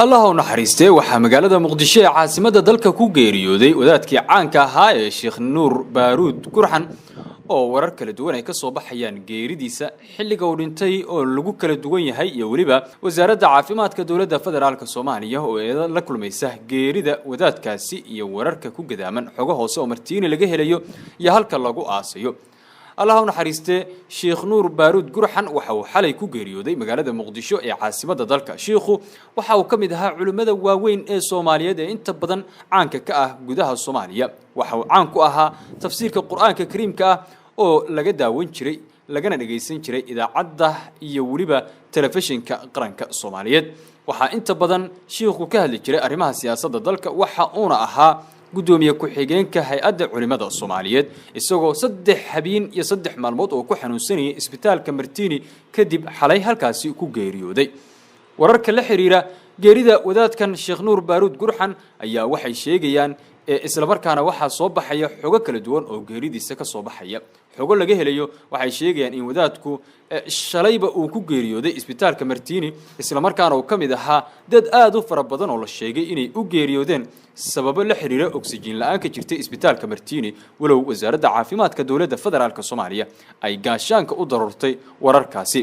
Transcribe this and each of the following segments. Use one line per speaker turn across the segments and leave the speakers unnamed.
الله naxariistay waxa magaalada Muqdisho ee caasimada dalka ku geeriyooday wadaadkii caanka ahaa ee Sheekh Nuur Baaruud Gurxan oo warar kala duwan ay ka soo baxayaan geeridiisa xilliga uu dhintay oo lagu kala duwan yahay iyo waliba wasaaradda caafimaadka dawladda federaalka Soomaaliya oo ay la kulmaysa geerida wadaadkaasi iyo wararka ku gadaaman xogo hoose oo martiina laga helayo iyo halka lagu aasayo الله naxariiste Sheekh Nuur Baaruud Gurxan waxa uu xalay ku geeriyooday magaalada Muqdisho ee caasimada dalka sheekhu waxa uu kamid ahaa culimada waaweyn ee Soomaaliyeed ee inta badan caanka ka ah gudaha Soomaaliya waxa uu caan ku ahaa tafsiirka Quraanka Kariimka ah oo laga daawan jiray lagana dhageysan jiray idaacadda iyo waliba telefishinka qaranka Soomaaliyeed waxa inta badan sheekhu ka hadli jiray arrimaha siyaasadda dalka waxa uu ahaa gudoomiye ku xigeenka hay'adda culimada Soomaaliyeed isagoo 3 habeen iyo 3 maalmood oo ku xanuunsanayay isbitaalka Martini kadib xalay halkaasi ku geeriyooday wararka la xiriira geerida wadaadkan Sheekh Nuur Baaruud Gurxan ayaa waxay sheegayaan isla markaana waxa soo baxaya xogo kala duwan oo geeridiisa ka soo baxaya xogo laga helayo waxay sheegayaan in wadaadku shalayba uu ku geeriyooday isbitaalka Martini isla markaana uu kamid ahaa dad aad u fara badan oo la sheegay inay u geeriyoodeen sababo la xiriira oxygen la'aan ka jirtay isbitaalka Martini walow wasaaradda caafimaadka dawladda federaalka Soomaaliya ay gaashaanka u darortay wararkaasi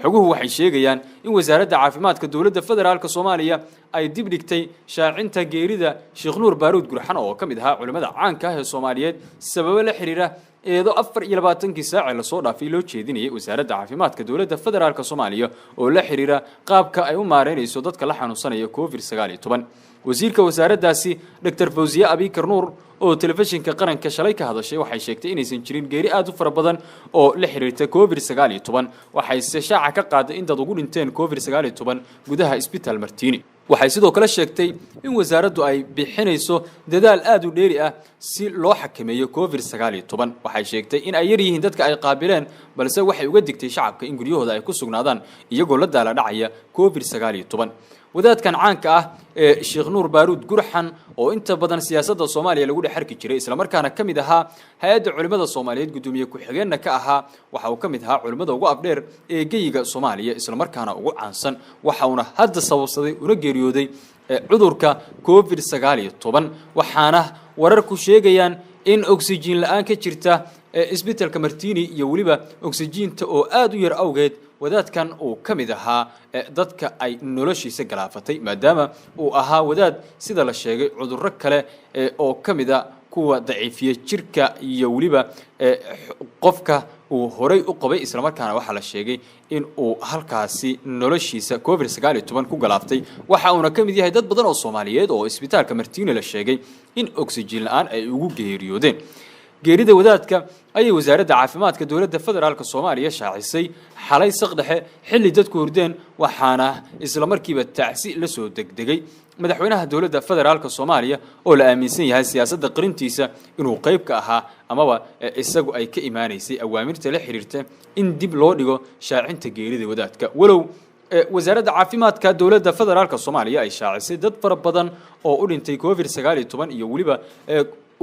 xoguhu waxay sheegayaan in wasaaradda caafimaadka dawladda federaalka Soomaaliya ay dib dhigtay shaacinta geerida Sheekh Nuur Baaruud Gurxan oo kamid ahaa culimada caanka ah ee Soomaaliyeed sababo la xiriira eedo 24 saac la soo dhaafay loo jeedinayay wasaaradda caafimaadka dawladda federaalka Soomaaliya oo la xiriira qaabka ay u maareynayso dadka la xanuunsanaya COVID-19 wasiirka wasaaraddaasi Dr. Fawziya Abikar Nuur oo telefishinka qaranka shalay ka hadashay waxay sheegtay inaysan jirin geeri aad u fara badan oo la xiriirta COVID-19 waxay si shaaca ka qaaday in dad ugu dhinteen COVID-19 gudaha isbitaal Martini waxay sidoo kale sheegtay in wasaaraddu ay bixinayso dadaal aad u dheeri ah si loo xakameeyo COVID-19 waxay sheegtay in ay yar yihiin dadka ay qaabileen balse waxay uga digtay shacabka in guryahooda ay ku sugnaadaan iyagoo la daala dhacaya COVID-19 wadaadkan caanka ah ee Sheekh Nuur Baaruud Gurxan oo inta badan siyaasadda Soomaaliya lagu dhaxarki jiray isla markaana kamid ahaa hay'adda culimada Soomaaliyeed gudoomiye ku xigeenna ka ahaa waxa uu kamid ahaa culimada ugu afdheer ee geeyiga Soomaaliya isla markaana ugu caansan waxa uu hadda sababsaday una geeriyooday cudurka COVID-19 waxaana wararku sheegayaan in oxygen la'aan ka jirta isbitaalka Martini iyo waliba oxygen-ta oo aad u yar awgeed wadaadkan uu kamid ahaa dadka ay noloshiisa galaafatay maadaama uu ahaa wadaad sida la sheegay cudurro kale oo kamida kuwa daciifiye jirka iyo waliba qofka uu horay u qabay isla markaana waxa la sheegay in uu halkaasi noloshiisa COVID-19 ku galaaftay waxa uu kamid yahay dad badan oo Soomaaliyeed oo isbitaalka Martini la sheegay in oxygen la'aan ay ugu geeriyoodeen geerida wadaadka ay wasaaradda caafimaadka dawladda federaalka Soomaaliya shaacisay xalay saqdhexe xilli dadku hurdeen waxaana isla markiiba tacsi la soo degdegay madaxweynaha dawladda federaalka Soomaaliya oo la aaminsan yahay siyaasadda qarintiisa inuu qayb ka ahaa amaba isagu ay ka iimaaneysay awaamirta la xiriirta in dib loo dhigo shaacinta geerida wadaadka walow wasaaradda caafimaadka dawladda federaalka Soomaaliya ay shaacisay dad fara badan oo u dhintay COVID-19 iyo waliba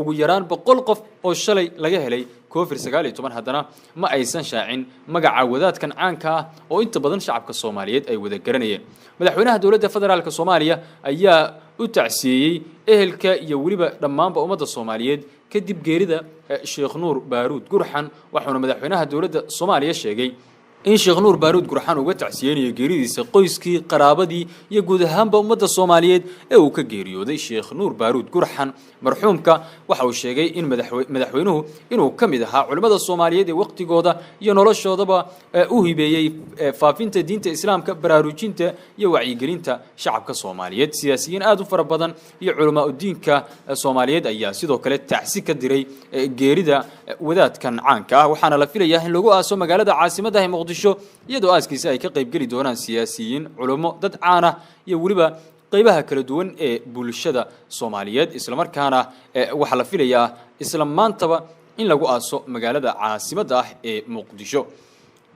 ugu yaraan 100 qof oo shalay laga helay COVID-19 haddana ma aysan shaacin magaca wadaadkan caanka ah oo inta badan shacabka Soomaaliyeed ay wada garanayeen madaxweynaha dawladda federaalka Soomaaliya ayaa u tacsiiyay ehelka iyo waliba dhammaanba ummadda Soomaaliyeed kadib geerida Sheekh Nuur Baaruud Gurxan waxaana madaxweynaha dawladda Soomaaliya sheegay in Sheekh Nuur Baaruud Gurxan uga tacsiyeeyay geeridiisa qoyskii qaraabadii iyo guud ahaanba ummadda Soomaaliyeed ee uu ka geeriyooday Sheekh Nuur Baaruud Gurxan marxuumka waxa uu sheegay in madaxweynuhu inuu kamid ahaa culimada Soomaaliyeed ee waqtigooda iyo noloshoodaba u hibeeyay faafinta diinta islaamka baraarujinta iyo wacyigelinta shacabka Soomaaliyeed siyaasiyiin aad u fara badan iyo culimo diinka Soomaaliyeed ayaa sidoo kale tacsi ka diray geerida wadaadkan caanka ah waxaana la filayaa in lagu aaso magaalada caasimada Muqdisho iyadoo aaskiisa ay ka qayb gali doonaan siyaasiyiin culimo dad caan ah iyo waliba qaybaha kala duwan ee bulshada Soomaaliyeed isla markaana waxa la filayaa isla maantaba in lagu aaso magaalada caasimada ah ee Muqdisho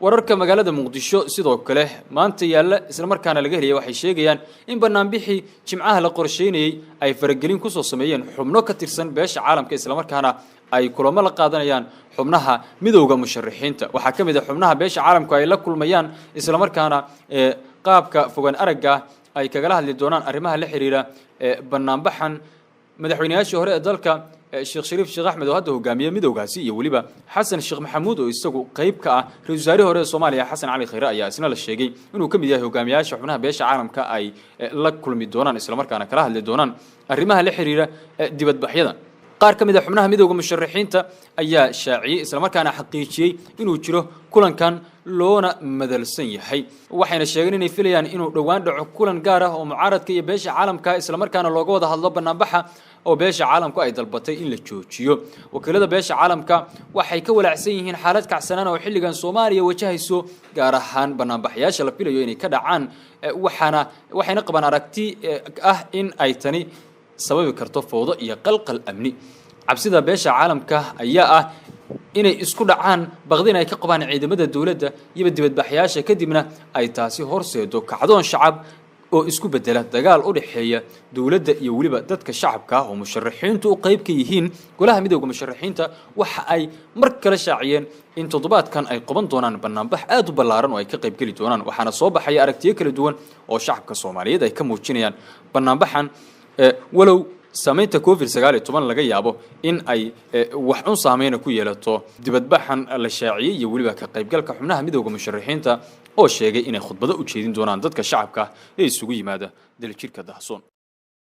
wararka magaalada Muqdisho sidoo kale maanta yaala isla markaana laga heliyay waxay sheegayaan in barnaamijii jimcaha la qorsheynayay ay faragelin ku soo sameeyeen xubno ka tirsan beesha caalamka isla markaana ay kulamo la qaadanayaan xubnaha midowga musharaxiinta waxa kamid ah xubnaha beesha caalamka ay la kulmayaan isla markaana qaabka fogaan aragga ay kagala hadli doonaan arrimaha la xiriira banaanbaxan madaxweynayaashii hore ee dalka sheekh shariif sheekh axmed oo hadda hogaamiye midowgaasi iyo weliba xasan sheekh maxamuud oo isagu qayb ka ah ra-iisul wasaarihii hore ee Soomaaliya xasan cali khayre ayaa isna la sheegay inuu ka mid yahay hogaamiyaasha xubnaha beesha caalamka ay la kulmi doonaan isla markaana kala hadli doonaan arrimaha la xiriira dibadbaxyada qaar ka mid ah xubnaha midowga musharaxiinta ayaa shaaciyay isla markaana xaqiijiyay inuu jiro kulankan loona madalsan yahay waxayna sheegeen inay filayaan inuu dhawaan dhaco kulan gaar ah oo mucaaradka iyo beesha caalamka isla markaana looga wada hadlo banaanbaxa oo beesha caalamku ay dalbatay in la joojiyo wakiilada beesha caalamka waxay ka walaacsan yihiin xaalad kacsanaan oo xilligan Soomaaliya wajahayso gaar ahaan banaanbaxyaasha la filayo inay ka dhacaan waxayna qabaan aragti ah in ay tani sababi karto fowdo iyo qalqal amni cabsida beesha caalamka ayaa ah inay isku dhacaan baqdin ay ka qabaan ciidamada dawladda iyo dibadbaxyaasha kadibna ay taasi horseedo kacdoon shacab oo isku bedela dagaal u dhaxeeya dawladda iyo waliba dadka shacabka oo musharaxiintu u qayb ka yihiin golaha midowga musharaxiinta waxa ay mar kale shaaciyeen in toddobaadkan ay qaban doonaan banaanbax aad u ballaaran oo ay ka qayb gali doonaan waxaana soo baxaya aragtiyo kala duwan oo shacabka Soomaaliyeed ay ka muujinayaan banaanbaxan walow saamaynta COVID-19 laga yaabo in ay wax un saameyn ku yeelato dibadbaxan la shaaciyay iyo waliba ka qaybgalka xubnaha midowga musharaxiinta oo sheegay inay khudbado u jeedin doonaan dadka shacabka ee isugu yimaada daljirka Dahsoon